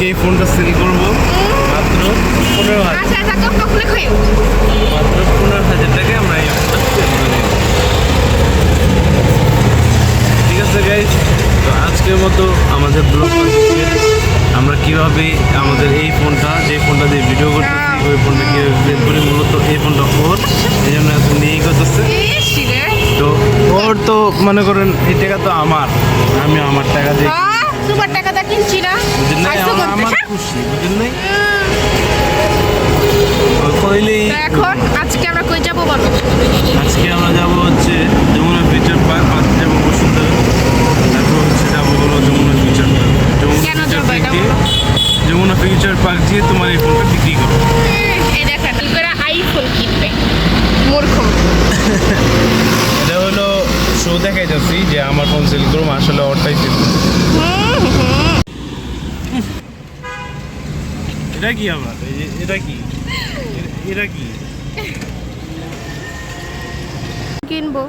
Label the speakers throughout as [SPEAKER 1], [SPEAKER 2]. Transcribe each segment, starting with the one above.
[SPEAKER 1] এই ফোনটা সেল করবো মাত্র 15,000 মাত্র 15,000 টাকায় আমরা এই ফোনটা সেল করে দিই। ঠিক আছে গাইজ, তো আজকের মতো আমাদের ব্লগ আমরা কীভাবে আমাদের এই ফোনটা যে ফোনটা দিয়ে ভিডিও করতেছি ওই ফোনটা কীভাবে সেল করি, মূলত এই ফোনটা ওর, এই জন্য এত নিয়েই করতেছে। তো ওর তো মনে করেন এই টাকা তো আমার, আমি আমার টাকা দিয়ে
[SPEAKER 2] তোমার টাকাটা কিনছি না,
[SPEAKER 1] আমার খুশি, বুঝলেন নাই? কইলেই
[SPEAKER 2] এখন আজকে আমরা কই যাবো বলো?
[SPEAKER 1] আজকে আমরা যাবো হচ্ছে যমুনা ফিউচার পার্ক, ফার্স্ট যাবো বসুন্ধরা, তারপর হচ্ছে যাবো হলো Jamuna future park. Jamuna future park দিয়ে তোমার এই ফোনটা বিক্রি করো।
[SPEAKER 2] এই দেখেন করে আইফোন কিনবে, মূর্খ।
[SPEAKER 1] এটা হলো শো দেখাই যাচ্ছি যে আমার ফোন সেল করবো, আসলে ওরটাই সেল করবো। এটা কি আবার এটা কি এটা কি
[SPEAKER 2] কিনবো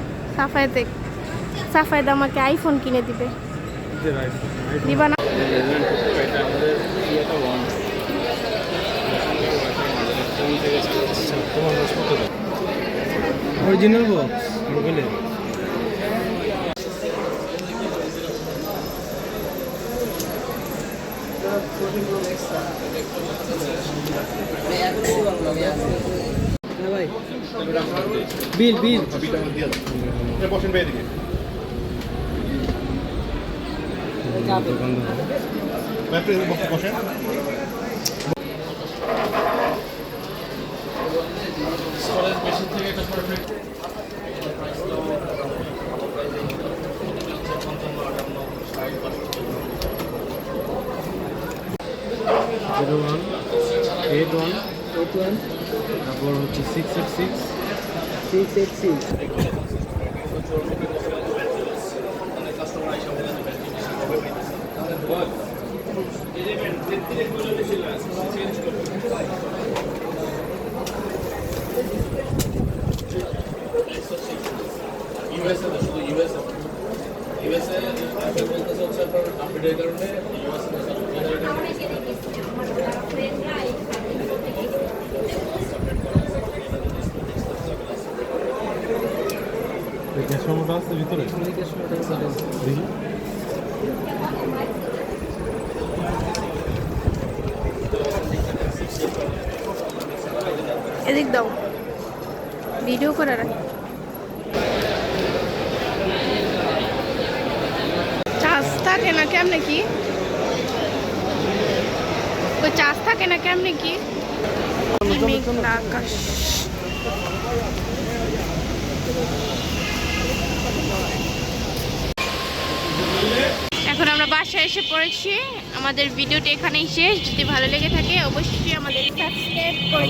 [SPEAKER 2] সাফায়েদ আমাকে আইফোন কিনে দিবে, দিবা না?
[SPEAKER 1] অরিজিনাল বক্স মোবাইলে বিল বসেন ভাই এদিকে। বসেন তারপর হচ্ছে 686 গ্যাস মোটা আছে ভিতরে,
[SPEAKER 2] এদিক দাও, ভিডিও করে রাখ। চার্জ থাকে না কেমনে কি? ওই চার্জ থাকে না কেমনে কি? আকাশ এখন আমরা বাসায় এসে পড়েছি। আমাদের ভিডিওটা এখানেই শেষ। যদি ভালো লেগে থাকে অবশ্যই আমাদের সাবস্ক্রাইব করে